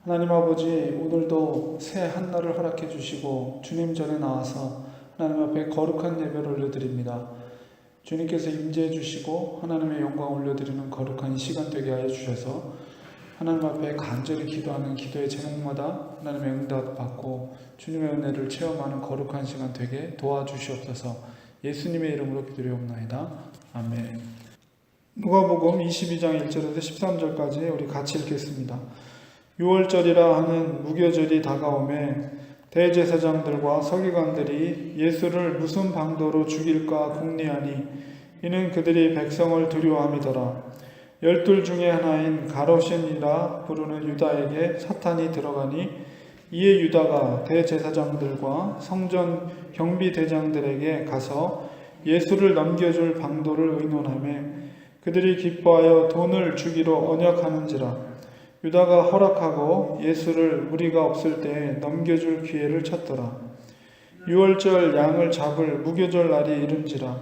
하나님 아버지, 오늘도 새 한날을 허락해 주시고 주님 전에 나와서 하나님 앞에 거룩한 예배를 올려드립니다. 주님께서 임재해 주시고 하나님의 영광 올려드리는 거룩한 시간 되게 하여 주셔서 하나님 앞에 간절히 기도하는 기도의 제목마다 하나님의 응답 받고 주님의 은혜를 체험하는 거룩한 시간 되게 도와주시옵소서. 예수님의 이름으로 기도드리옵나이다. 아멘. 누가복음 22장 1절에서 13절까지 우리 같이 읽겠습니다. 6월절이라 하는 무교절이 다가오매 대제사장들과 서기관들이 예수를 무슨 방도로 죽일까 궁리하니 이는 그들이 백성을 두려워함이더라. 12 중에 하나인 가롯신이라 부르는 유다에게 사탄이 들어가니 이에 유다가 대제사장들과 성전 경비대장들에게 가서 예수를 넘겨줄 방도를 의논하며 그들이 기뻐하여 돈을 주기로 언약하는지라. 유다가 허락하고 예수를 무리가 없을 때에 넘겨줄 기회를 찾더라. 6월절 양을 잡을 무교절 날이 이른지라.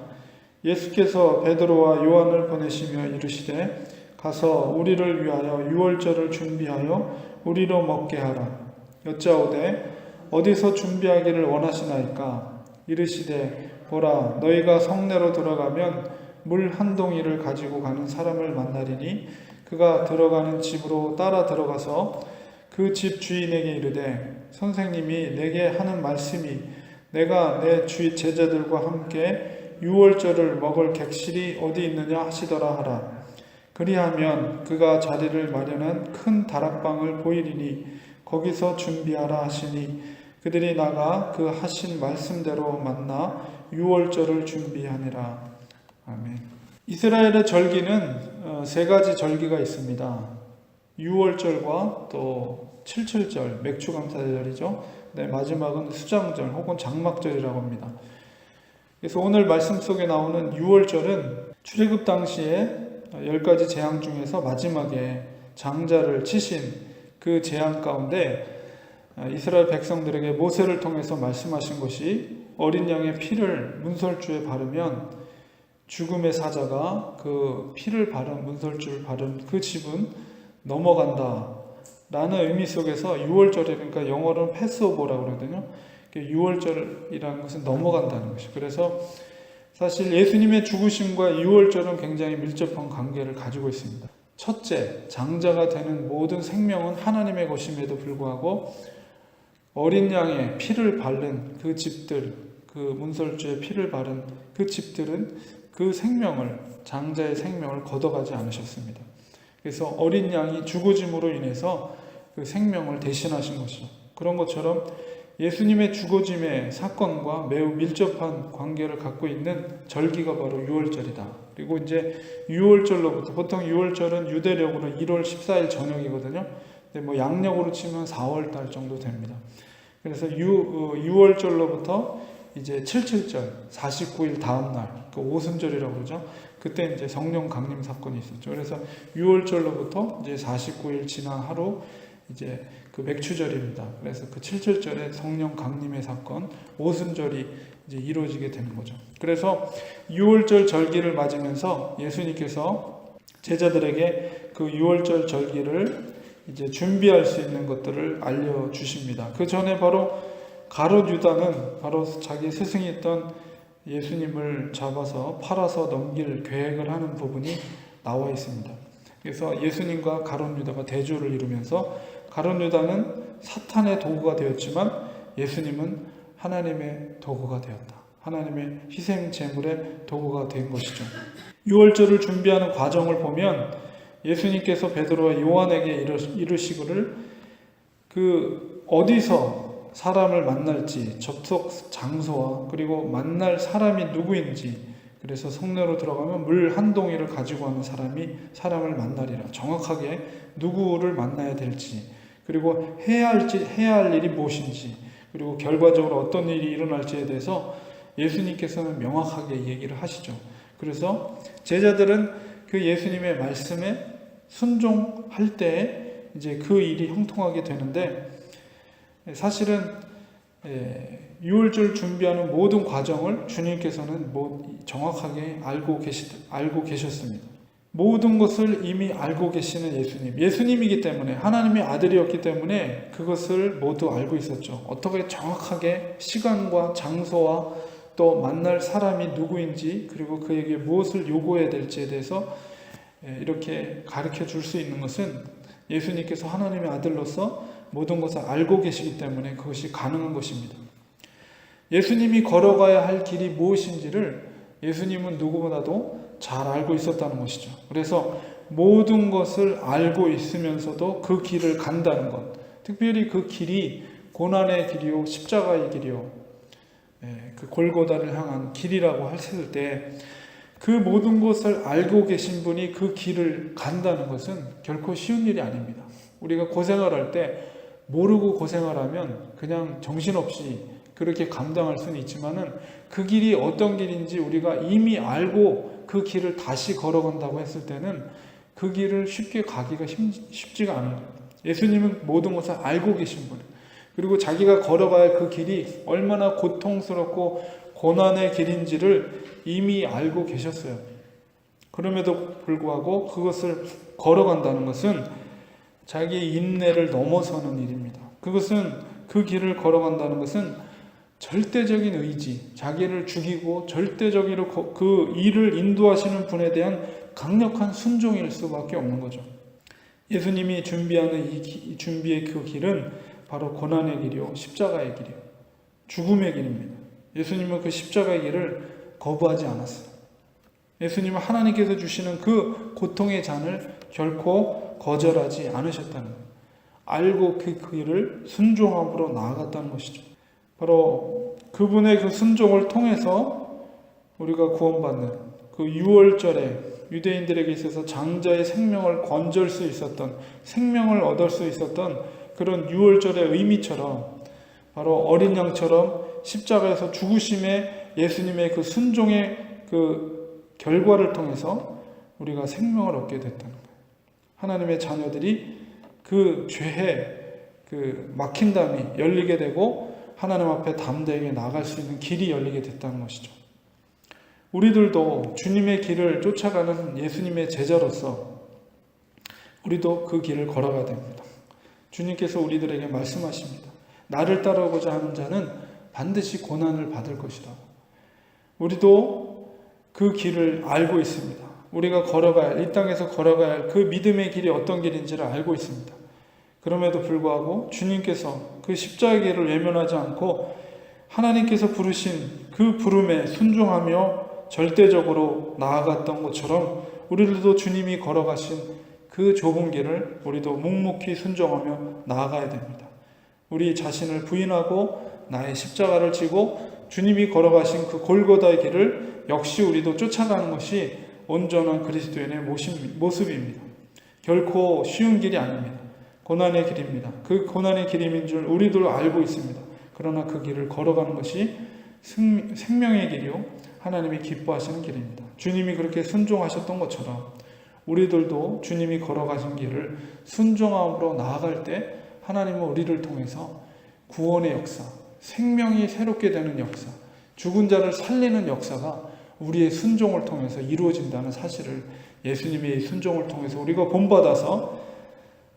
예수께서 베드로와 요한을 보내시며 이르시되 가서 우리를 위하여 6월절을 준비하여 우리로 먹게 하라. 여짜오되 어디서 준비하기를 원하시나이까? 이르시되 보라, 너희가 성내로 들어가면 물 한 동이를 가지고 가는 사람을 만나리니 그가 들어가는 집으로 따라 들어가서 그 집 주인에게 이르되 선생님이 내게 하는 말씀이 내가 내 주 제자들과 함께 6월절을 먹을 객실이 어디 있느냐 하시더라 하라. 그리하면 그가 자리를 마련한 큰 다락방을 보이리니 거기서 준비하라 하시니 그들이 나가 그 하신 말씀대로 만나 6월절을 준비하니라. 아멘. 이스라엘의 절기는 세 가지 절기가 있습니다. 6월절과 또 7.7절, 맥주감사절이죠. 네, 마지막은 수장절 혹은 장막절이라고 합니다. 그래서 오늘 말씀 속에 나오는 6월절은 출애굽 당시에 10가지 재앙 중에서 마지막에 장자를 치신 그 재앙 가운데 이스라엘 백성들에게 모세를 통해서 말씀하신 것이 어린 양의 피를 문설주에 바르면 죽음의 사자가 그 피를 바른 문설주를 바른 그 집은 넘어간다 라는 의미 속에서 6월절이니까 영어로는 패스오버라고 그러거든요. 6월절이라는 것은 넘어간다는 것이죠. 그래서 사실 예수님의 죽으심과 6월절은 굉장히 밀접한 관계를 가지고 있습니다. 첫째, 장자가 되는 모든 생명은 하나님의 것임에도 불구하고 어린 양의 피를 바른 그 집들, 그 문설주에 피를 바른 그 집들은 그 생명을, 장자의 생명을 걷어가지 않으셨습니다. 그래서 어린 양이 죽어짐으로 인해서 그 생명을 대신하신 것이죠. 그런 것처럼 예수님의 죽어짐의 사건과 매우 밀접한 관계를 갖고 있는 절기가 바로 6월절이다. 그리고 이제 6월절로부터, 보통 6월절은 유대력으로 1월 14일 저녁이거든요. 근데 뭐 양력으로 치면 4월 달 정도 됩니다. 그래서 6월절로부터 이제 7.7절, 49일 다음 날, 그 오순절이라고 그러죠. 그때 이제 성령 강림 사건이 있었죠. 그래서 6월절로부터 이제 49일 지난 하루 이제 그 맥추절입니다. 그래서 그 7.7절에 성령 강림의 사건, 오순절이 이제 이루어지게 되는 거죠. 그래서 6월절 절기를 맞으면서 예수님께서 제자들에게 그 6월절 절기를 이제 준비할 수 있는 것들을 알려주십니다. 그 전에 바로 가롯 유다는 바로 자기 스승이었던 예수님을 잡아서 팔아서 넘길 계획을 하는 부분이 나와 있습니다. 그래서 예수님과 가롯 유다가 대조를 이루면서 가롯 유다는 사탄의 도구가 되었지만 예수님은 하나님의 도구가 되었다. 하나님의 희생 제물의 도구가 된 것이죠. 6월절을 준비하는 과정을 보면 예수님께서 베드로와 요한에게 이르시기를 그 어디서 사람을 만날지, 접속 장소와 그리고 만날 사람이 누구인지, 그래서 성내로 들어가면 물 한 동이를 가지고 하는 사람이 사람을 만나리라. 정확하게 누구를 만나야 될지, 그리고 해야 할 일이 무엇인지, 그리고 결과적으로 어떤 일이 일어날지에 대해서 예수님께서는 명확하게 얘기를 하시죠. 그래서 제자들은 그 예수님의 말씀에 순종할 때에 이제 그 일이 형통하게 되는데, 사실은 6월절 준비하는 모든 과정을 주님께서는 정확하게 알고 계셨습니다. 모든 것을 이미 알고 계시는 예수님, 예수님이기 때문에, 하나님의 아들이었기 때문에 그것을 모두 알고 있었죠. 어떻게 정확하게 시간과 장소와 또 만날 사람이 누구인지, 그리고 그에게 무엇을 요구해야 될지에 대해서 이렇게 가르쳐 줄 수 있는 것은 예수님께서 하나님의 아들로서 모든 것을 알고 계시기 때문에 그것이 가능한 것입니다. 예수님이 걸어가야 할 길이 무엇인지를 예수님은 누구보다도 잘 알고 있었다는 것이죠. 그래서 모든 것을 알고 있으면서도 그 길을 간다는 것, 특별히 그 길이 고난의 길이요 십자가의 길이요 그 골고다를 향한 길이라고 했을 때, 그 모든 것을 알고 계신 분이 그 길을 간다는 것은 결코 쉬운 일이 아닙니다. 우리가 고생을 할 때 모르고 고생을 하면 그냥 정신없이 그렇게 감당할 수는 있지만은, 그 길이 어떤 길인지 우리가 이미 알고 그 길을 다시 걸어간다고 했을 때는 그 길을 쉽게 가기가 쉽지가 않아요. 예수님은 모든 것을 알고 계신 분이에요. 그리고 자기가 걸어가야 할 그 길이 얼마나 고통스럽고 고난의 길인지를 이미 알고 계셨어요. 그럼에도 불구하고 그것을 걸어간다는 것은 자기의 인내를 넘어서는 일입니다. 그것은, 그 길을 걸어간다는 것은 절대적인 의지, 자기를 죽이고 절대적으로 그 일을 인도하시는 분에 대한 강력한 순종일 수밖에 없는 거죠. 예수님이 준비하는 이 준비의 그 길은 바로 고난의 길이요 십자가의 길이요 죽음의 길입니다. 예수님은 그 십자가의 길을 거부하지 않았어요. 예수님은 하나님께서 주시는 그 고통의 잔을 결코 거절하지 않으셨다는 거예요. 알고 그 길을 순종함으로 나아갔다는 것이죠. 바로 그분의 그 순종을 통해서 우리가 구원받는 그 유월절에 유대인들에게 있어서 장자의 생명을 건질 수 있었던, 생명을 얻을 수 있었던 그런 유월절의 의미처럼, 바로 어린 양처럼 십자가에서 죽으심에 예수님의 그 순종의 그 결과를 통해서 우리가 생명을 얻게 됐다는 거예요. 하나님의 자녀들이 그 죄의 그 막힌 담이 열리게 되고 하나님 앞에 담대하게 나갈 수 있는 길이 열리게 됐다는 것이죠. 우리들도 주님의 길을 쫓아가는 예수님의 제자로서 우리도 그 길을 걸어가야 됩니다. 주님께서 우리들에게 말씀하십니다. 나를 따라오고자 하는 자는 반드시 고난을 받을 것이다. 우리도 그 길을 알고 있습니다. 우리가 걸어가야 할, 이 땅에서 걸어가야 할 그 믿음의 길이 어떤 길인지를 알고 있습니다. 그럼에도 불구하고 주님께서 그 십자가의 길을 외면하지 않고 하나님께서 부르신 그 부름에 순종하며 절대적으로 나아갔던 것처럼 우리들도 주님이 걸어가신 그 좁은 길을 우리도 묵묵히 순종하며 나아가야 됩니다. 우리 자신을 부인하고 나의 십자가를 지고 주님이 걸어가신 그 골고다의 길을 역시 우리도 쫓아가는 것이 온전한 그리스도인의 모습입니다. 결코 쉬운 길이 아닙니다. 고난의 길입니다. 그 고난의 길임인 줄 우리도 알고 있습니다. 그러나 그 길을 걸어가는 것이 생명의 길이요 하나님이 기뻐하시는 길입니다. 주님이 그렇게 순종하셨던 것처럼 우리들도 주님이 걸어가신 길을 순종함으로 나아갈 때 하나님은 우리를 통해서 구원의 역사, 생명이 새롭게 되는 역사, 죽은 자를 살리는 역사가 우리의 순종을 통해서 이루어진다는 사실을, 예수님의 순종을 통해서 우리가 본받아서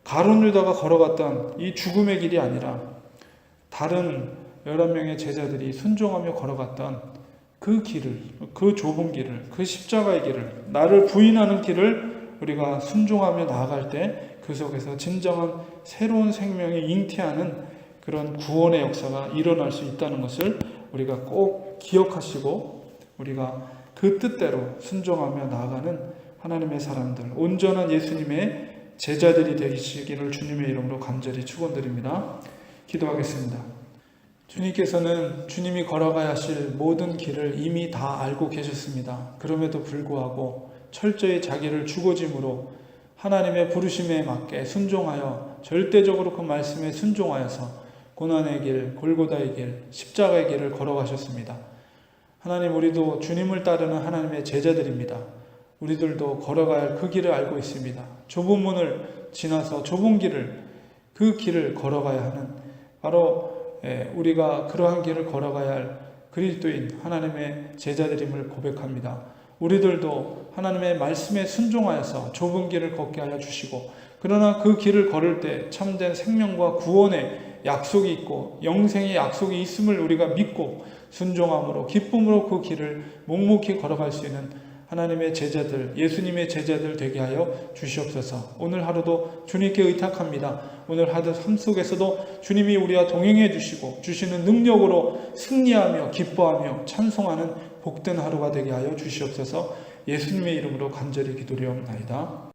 가룟 유다가 걸어갔던 이 죽음의 길이 아니라 다른 11명의 제자들이 순종하며 걸어갔던 그 길을, 그 좁은 길을, 그 십자가의 길을, 나를 부인하는 길을 우리가 순종하며 나아갈 때 그 속에서 진정한 새로운 생명이 잉태하는 그런 구원의 역사가 일어날 수 있다는 것을 우리가 꼭 기억하시고 우리가 그 뜻대로 순종하며 나아가는 하나님의 사람들, 온전한 예수님의 제자들이 되시기를 주님의 이름으로 간절히 축원드립니다. 기도하겠습니다. 주님께서는 주님이 걸어가야 하실 모든 길을 이미 다 알고 계셨습니다. 그럼에도 불구하고 철저히 자기를 죽어짐으로 하나님의 부르심에 맞게 순종하여 절대적으로 그 말씀에 순종하여서 고난의 길, 골고다의 길, 십자가의 길을 걸어가셨습니다. 하나님, 우리도 주님을 따르는 하나님의 제자들입니다. 우리들도 걸어가야 할 그 길을 알고 있습니다. 좁은 문을 지나서 좁은 길을, 그 길을 걸어가야 하는, 바로 우리가 그러한 길을 걸어가야 할 그리스도인 하나님의 제자들임을 고백합니다. 우리들도 하나님의 말씀에 순종하여서 좁은 길을 걷게 하여 주시고, 그러나 그 길을 걸을 때 참된 생명과 구원의 약속이 있고 영생의 약속이 있음을 우리가 믿고 순종함으로 기쁨으로 그 길을 묵묵히 걸어갈 수 있는 하나님의 제자들, 예수님의 제자들 되게 하여 주시옵소서. 오늘 하루도 주님께 의탁합니다. 오늘 하루 삶 속에서도 주님이 우리와 동행해 주시고 주시는 능력으로 승리하며 기뻐하며 찬송하는 복된 하루가 되게 하여 주시옵소서. 예수님의 이름으로 간절히 기도드리옵나이다.